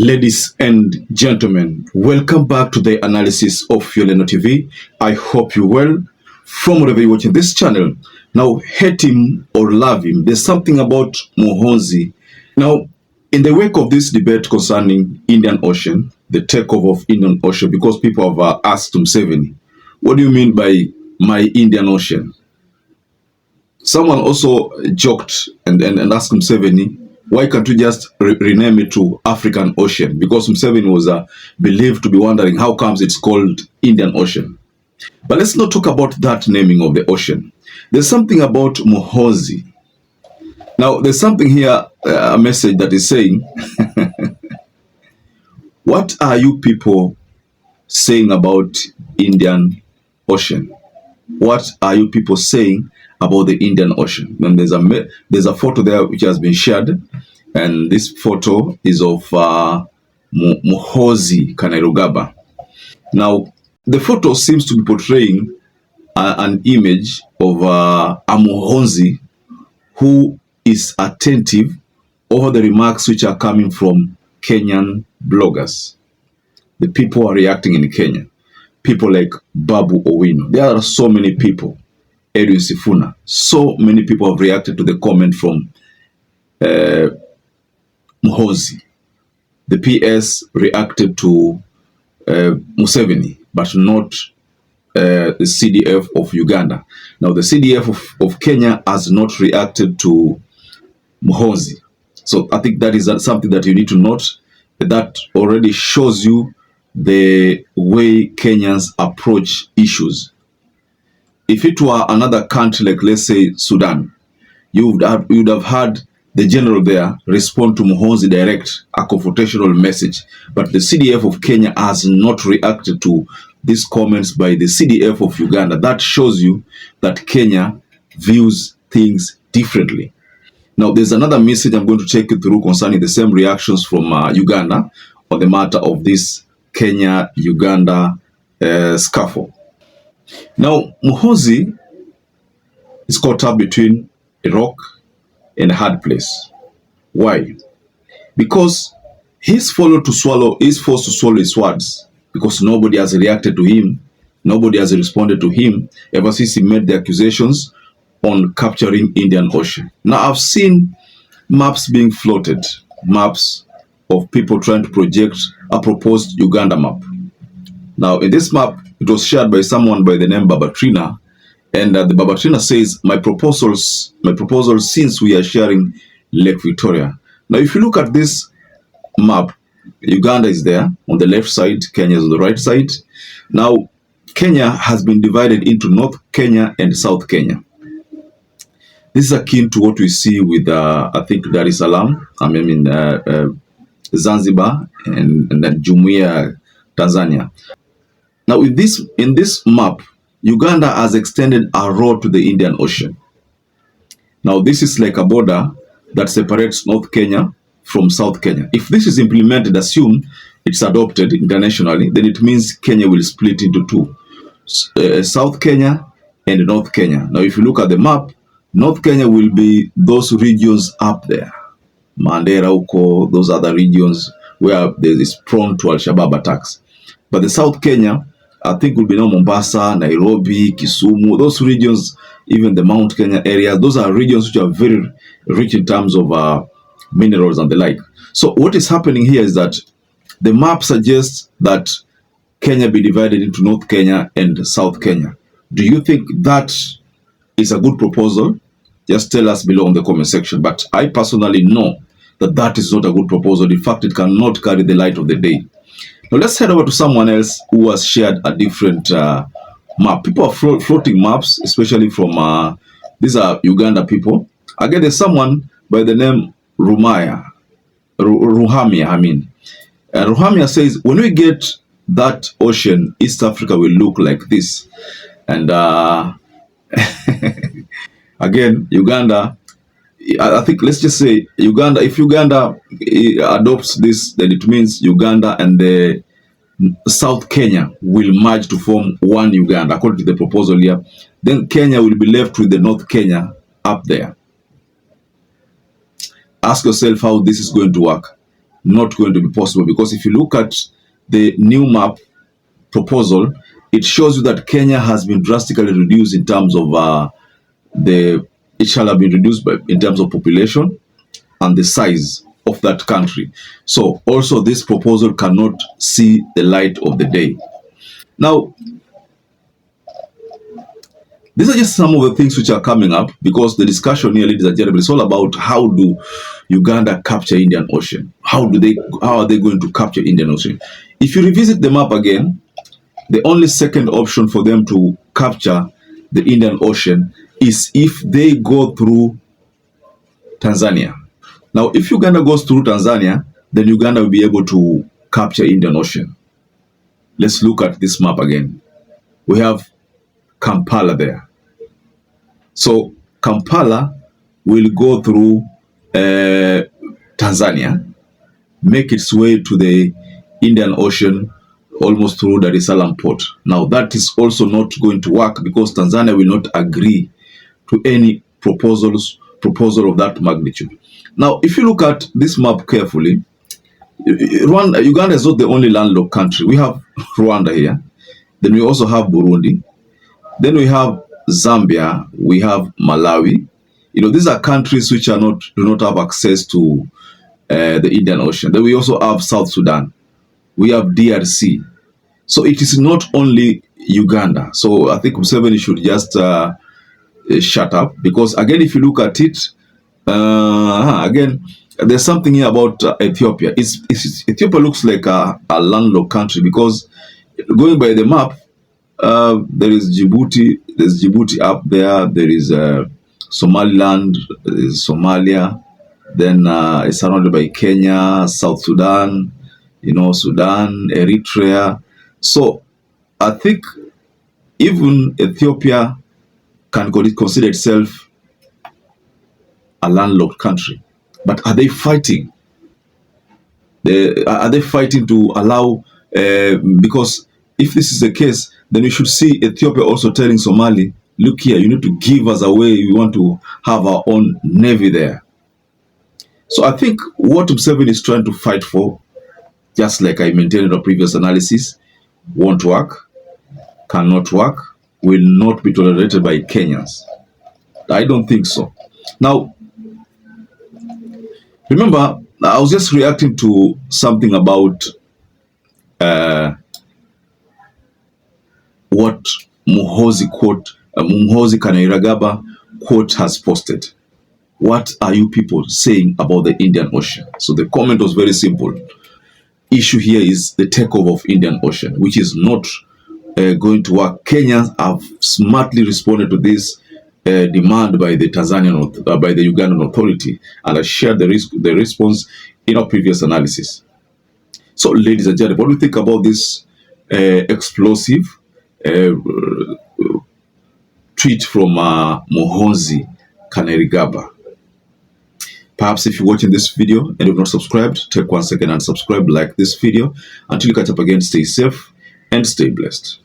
Ladies and gentlemen, welcome back to the analysis of YOLENO TV. I hope you're well from wherever you're watching this channel. Now, hate him or love him, there's something about Muhoozi. Now, in the wake of this debate concerning Indian Ocean, the takeover of Indian Ocean, because people have asked Museveni, what do you mean by my Indian Ocean? Someone also joked and asked Museveni, why can't you just rename it to African Ocean? Because Museveni was believed to be wondering how comes it's called Indian Ocean. But let's not talk about that naming of the ocean. There's something about Muhoozi. Now, there's something here, a message that is saying, what are you people saying about Indian Ocean? What are you people saying about the Indian Ocean? And there's a photo there which has been shared, and this photo is of Muhoozi Kainerugaba. Now, the photo seems to be portraying an image of a Muhoozi who is attentive over the remarks which are coming from Kenyan bloggers. The people are reacting in Kenya. People like Babu Owino. There are so many people. Edwin Sifuna. So many people have reacted to the comment from Muhoozi. The PS reacted to Museveni, but not the CDF of Uganda. Now, the CDF of Kenya has not reacted to Muhoozi. So I think that is something that you need to note. That already shows you the way Kenyans approach issues. If it were another country, like let's say Sudan, you would have had the general there respond to Muhoozi direct a confrontational message. But the CDF of Kenya has not reacted to these comments by the CDF of Uganda. That shows you that Kenya views things differently. Now, there's another message I'm going to take you through concerning the same reactions from Uganda on the matter of this Kenya-Uganda scuffle. Now, Muhoozi is caught up between a rock and a hard place. Why? Because he's forced to swallow his words, because nobody has reacted to him, nobody has responded to him ever since he made the accusations on capturing Indian Ocean. Now, I've seen maps being floated, maps of people trying to project a proposed Uganda map. Now, in this map, it was shared by someone by the name Babatrina, and the Babatrina says, my proposal, since we are sharing Lake Victoria. Now, if you look at this map, Uganda is there on the left side, Kenya is on the right side. Now, Kenya has been divided into North Kenya and South Kenya. This is akin to what we see with, I think, Dar es Salaam, Zanzibar, and Jumuiya, Tanzania. Now, in this map, Uganda has extended a road to the Indian Ocean. Now, this is like a border that separates North Kenya from South Kenya. If this is implemented, assume it's adopted internationally, then it means Kenya will split into two, South Kenya and North Kenya. Now, if you look at the map, North Kenya will be those regions up there. Mandera, Uko, those other regions where there is prone to Al-Shabaab attacks. But the South Kenya, I think, will be now Mombasa, Nairobi, Kisumu, those regions, even the Mount Kenya areas, those are regions which are very rich in terms of minerals and the like. So what is happening here is that the map suggests that Kenya be divided into North Kenya and South Kenya. Do you think that is a good proposal? Just tell us below in the comment section. But I personally know that that is not a good proposal. In fact, it cannot carry the light of the day. Now, let's head over to someone else who has shared a different map. People are floating maps, especially from, these are Uganda people. Again, there's someone by the name Ruhamia, Ruhamia says, when we get that ocean, East Africa will look like this. And again, Uganda, I think, let's just say Uganda, if Uganda adopts this, then it means Uganda and the South Kenya will merge to form one Uganda, according to the proposal here. Then Kenya will be left with the North Kenya up there. Ask yourself how this is going to work. not going to be possible, because if you look at the new map proposal, it shows you that Kenya has been drastically reduced in terms of it shall have been reduced in terms of population and the size of that country. So also this proposal cannot see the light of the day. Now, these are just some of the things which are coming up, because the discussion here, ladies and gentlemen, is all about how do Uganda capture Indian Ocean? How are they going to capture Indian Ocean? If you revisit the map again, the only second option for them to capture the Indian Ocean is if they go through Tanzania. Now, if Uganda goes through Tanzania, then Uganda will be able to capture Indian Ocean. Let's look at this map again. We have Kampala there. So Kampala will go through Tanzania, make its way to the Indian Ocean, almost through Dar es Salaam port. Now that is also not going to work, because Tanzania will not agree to any proposal of that magnitude. Now, if you look at this map carefully, Uganda is not the only landlocked country. We have Rwanda here. Then we also have Burundi. Then we have Zambia. We have Malawi. These are countries which do not have access to the Indian Ocean. Then we also have South Sudan. We have DRC. So it is not only Uganda. So I think Museveni should just shut up, because again, if you look at it, again, there's something here about Ethiopia. Ethiopia looks like a landlocked country, because going by the map, there is Djibouti. There's Djibouti up there. There is Somaliland. There is Somalia. Then it's surrounded by Kenya, South Sudan, Sudan, Eritrea. So I think even Ethiopia can consider itself a landlocked country. But are they fighting? Are they fighting to allow, because if this is the case, then we should see Ethiopia also telling Somali, look here, you need to give us away. We want to have our own navy there. So I think what Museveni is trying to fight for, just like I maintained in a previous analysis, won't work, cannot work, will not be tolerated by Kenyans. I don't think so. Now, remember, I was just reacting to something about what Muhoozi Kainerugaba quote has posted. What are you people saying about the Indian Ocean? So the comment was very simple. Issue here is the takeover of Indian Ocean, which is not going to work. Kenyans have smartly responded to this demand by the by the Ugandan authority, and I shared the response in our previous analysis. So, ladies and gentlemen, what do you think about this explosive tweet from Muhoozi Kainerugaba? Perhaps if you're watching this video and you've not subscribed, take 1 second and subscribe, like this video. Until you catch up again, stay safe and stay blessed.